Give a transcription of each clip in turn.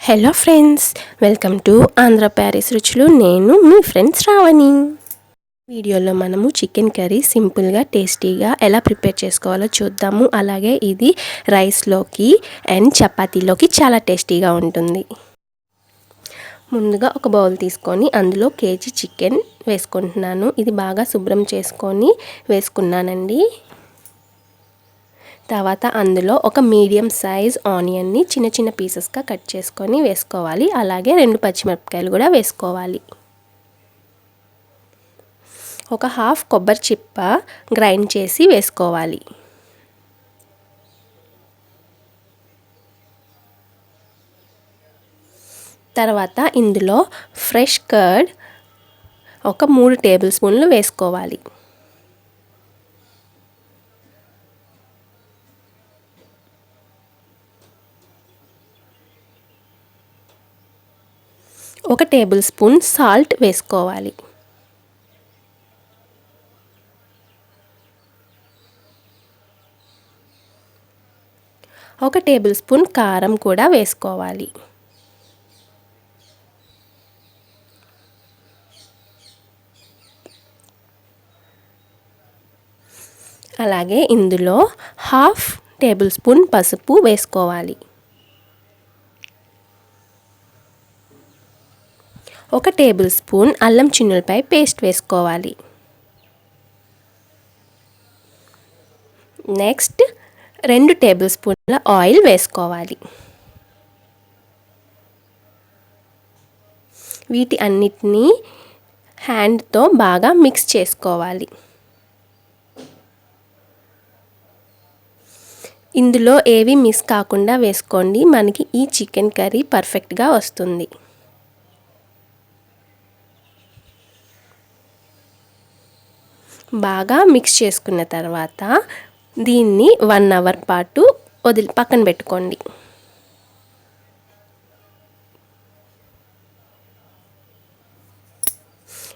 Hello friends, welcome to AndhraParis రుచులు. నేను మీ friend Shravani. వీడియోలో మనము చికెన్ కర్రీ సింపుల్గా టేస్టీగా ఎలా ప్రిపేర్ చేసుకోవాలో చూద్దాము. అలాగే ఇది రైస్లోకి అండ్ చపాతీలోకి చాలా టేస్టీగా ఉంటుంది. ముందుగా ఒక బౌల్ తీసుకొని అందులో కేజీ చికెన్ వేసుకుంటున్నాను. ఇది బాగా శుభ్రం చేసుకొని వేసుకున్నానండి. తర్వాత అందులో ఒక మీడియం సైజ్ ఆనియన్ని చిన్న చిన్న పీసెస్గా కట్ చేసుకొని వేసుకోవాలి. అలాగే 2 పచ్చిమిరపకాయలు కూడా వేసుకోవాలి. ఒక హాఫ్ కొబ్బరి చిప్ప గ్రైండ్ చేసి వేసుకోవాలి. తర్వాత ఇందులో ఫ్రెష్ కర్డ్ ఒక 3 టేబుల్ స్పూన్లు వేసుకోవాలి. ఒక టేబుల్ స్పూన్ సాల్ట్ వేసుకోవాలి. ఒక టేబుల్ స్పూన్ కారం కూడా వేసుకోవాలి. అలాగే ఇందులో హాఫ్ టేబుల్ స్పూన్ పసుపు వేసుకోవాలి. ఒక టేబుల్ స్పూన్ అల్లం చిన్నులపాయ పేస్ట్ వేసుకోవాలి. నెక్స్ట్ 2 టేబుల్ స్పూన్ల ఆయిల్ వేసుకోవాలి. వీటి అన్నిటినీ హ్యాండ్తో బాగా మిక్స్ చేసుకోవాలి. ఇందులో ఏవి మిస్ కాకుండా వేసుకోండి. మనకి ఈ చికెన్ కర్రీ పర్ఫెక్ట్గా వస్తుంది. బాగా మిక్స్ చేసుకున్న తర్వాత దీన్ని 1 అవర్ పాటు పక్కన పెట్టుకోండి.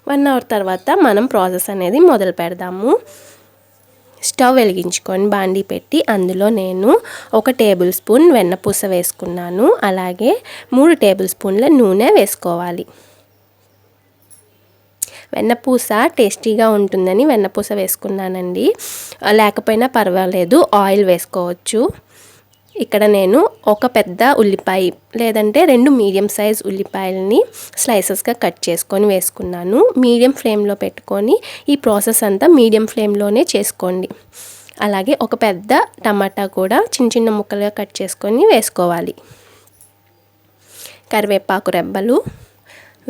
వన్ అవర్ తర్వాత మనం ప్రాసెస్ అనేది మొదలు పెడదాము. స్టవ్ వెలిగించుకొని బాండీ పెట్టి అందులో నేను 1 టేబుల్ స్పూన్ వెన్నపూస వేసుకున్నాను. అలాగే 3 టేబుల్ స్పూన్ల నూనె వేసుకోవాలి. వెన్నపూస టేస్టీగా ఉంటుందని వెన్నపూస వేసుకున్నానండి. లేకపోయినా పర్వాలేదు, ఆయిల్ వేసుకోవచ్చు. ఇక్కడ నేను ఒక పెద్ద ఉల్లిపాయ లేదంటే 2 మీడియం సైజ్ ఉల్లిపాయలని స్లైసెస్గా కట్ చేసుకొని వేసుకున్నాను. మీడియం ఫ్లేమ్లో పెట్టుకొని ఈ ప్రాసెస్ అంతా మీడియం ఫ్లేమ్లోనే చేసుకోండి. అలాగే ఒక పెద్ద టమాటా కూడా చిన్న చిన్న ముక్కలుగా కట్ చేసుకొని వేసుకోవాలి. కరివేపాకు రెబ్బలు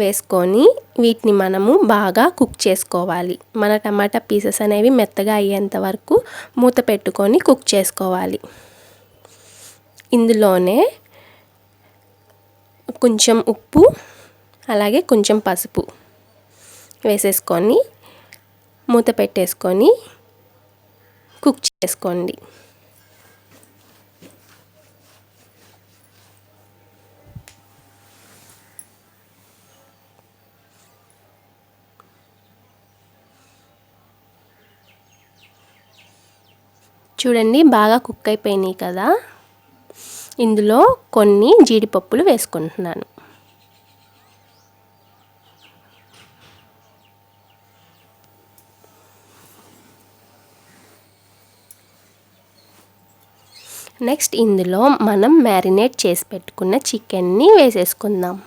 వేసుకొని వీటిని మనము బాగా కుక్ చేసుకోవాలి. మన టమాటా పీసెస్ అనేవి మెత్తగా అయ్యేంత వరకు మూత పెట్టుకొని కుక్ చేసుకోవాలి. ఇందులోనే కొంచెం ఉప్పు అలాగే కొంచెం పసుపు వేసేసుకొని మూత పెట్టేసుకొని కుక్ చేసుకోండి. చూడండి, బాగా కుక్ అయిపోయినాయి కదా. ఇందులో కొన్ని జీడిపప్పులు వేసుకుంటున్నాను. నెక్స్ట్ ఇందులో మనం మ్యారినేట్ చేసి పెట్టుకున్న చికెన్ని వేసేసుకుందాం.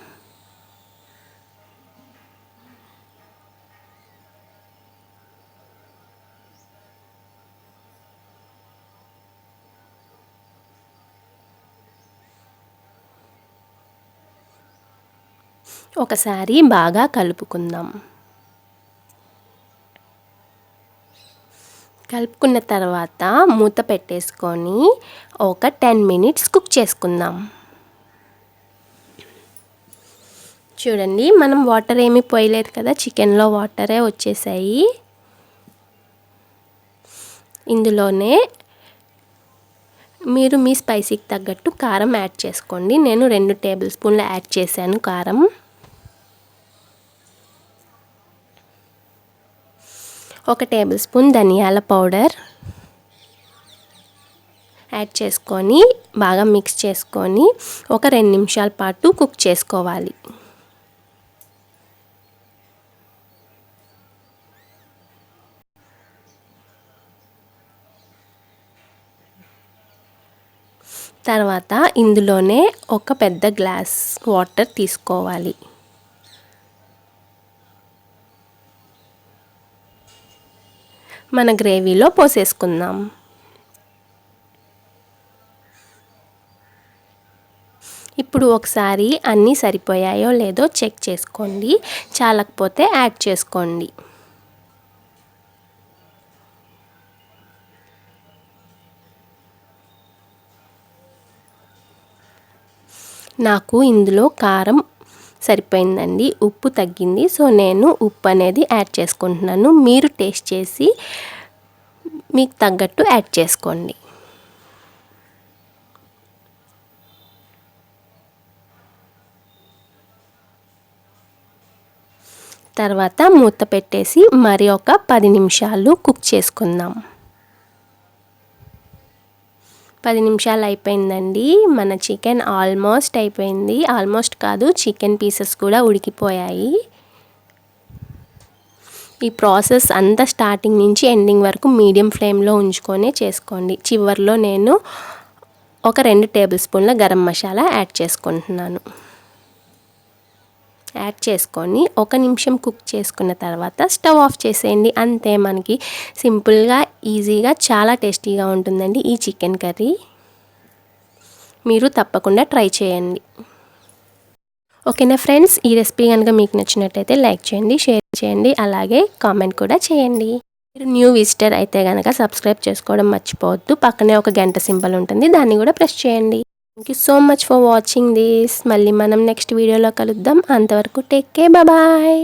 ఒకసారి బాగా కలుపుకుందాం. కలుపుకున్న తర్వాత మూత పెట్టేసుకొని ఒక 10 మినిట్స్ కుక్ చేసుకుందాం. చూడండి, మనం వాటర్ ఏమీ పోయలేదు కదా, చికెన్లో వాటరే వచ్చేసాయి. ఇందులోనే మీరు మీ స్పైసీకి తగ్గట్టు కారం యాడ్ చేసుకోండి. నేను 2 టేబుల్ స్పూన్లు యాడ్ చేశాను కారం. ఒక టేబుల్ స్పూన్ ధనియాల పౌడర్, యాడ్ చేసుకొని బాగా మిక్స్ చేసుకొని ఒక 2 నిమిషాల పాటు కుక్ చేసుకోవాలి. తర్వాత ఇందులోనే ఒక పెద్ద గ్లాస్ వాటర్ తీసుకోవాలి. మన గ్రేవీలో పోసేసుకుందాం. ఇప్పుడు ఒకసారి అన్నీ సరిపోయాయో లేదో చెక్ చేసుకోండి. చాలకపోతే యాడ్ చేసుకోండి. నాకు ఇందులో కారం సరిపోయిందండి, ఉప్పు తగ్గింది. సో నేను ఉప్పు అనేది యాడ్ చేసుకుంటున్నాను. మీరు టేస్ట్ చేసి మీకు తగ్గట్టు యాడ్ చేసుకోండి. తర్వాత మూత పెట్టేసి మరి ఒక 10 నిమిషాలు కుక్ చేసుకుందాం. 10 నిమిషాలు అయిపోయిందండి. మన చికెన్ ఆల్మోస్ట్ అయిపోయింది. ఆల్మోస్ట్ కాదు, చికెన్ పీసెస్ కూడా ఉడికిపోయాయి. ఈ ప్రాసెస్ అంతా స్టార్టింగ్ నుంచి ఎండింగ్ వరకు మీడియం ఫ్లేమ్లో ఉంచుకొనే చేసుకోండి. చివరిలో నేను ఒక 2 టేబుల్ స్పూన్ల గరం మసాలా యాడ్ చేసుకుంటున్నాను. యాడ్ చేసుకొని 1 నిమిషం కుక్ చేసుకున్న తర్వాత స్టవ్ ఆఫ్ చేసేయండి. అంతే, మనకి సింపుల్గా ఈజీగా చాలా టేస్టీగా ఉంటుందండి ఈ చికెన్ కర్రీ. మీరు తప్పకుండా ట్రై చేయండి. ఓకేనా ఫ్రెండ్స్, ఈ రెసిపీ కనుక మీకు నచ్చినట్టయితే లైక్ చేయండి, షేర్ చేయండి, అలాగే కామెంట్ కూడా చేయండి. మీరు న్యూ విజిటర్ అయితే కనుక సబ్స్క్రైబ్ చేసుకోవడం మర్చిపోవద్దు. పక్కనే ఒక గంట సింబల్ ఉంటుంది, దాన్ని కూడా ప్రెస్ చేయండి. Thank you so much for watching this. మళ్ళీ మనం నెక్స్ట్ వీడియోలో కలుద్దాం. అంతవరకు టేక్ కేర్, బాయ్.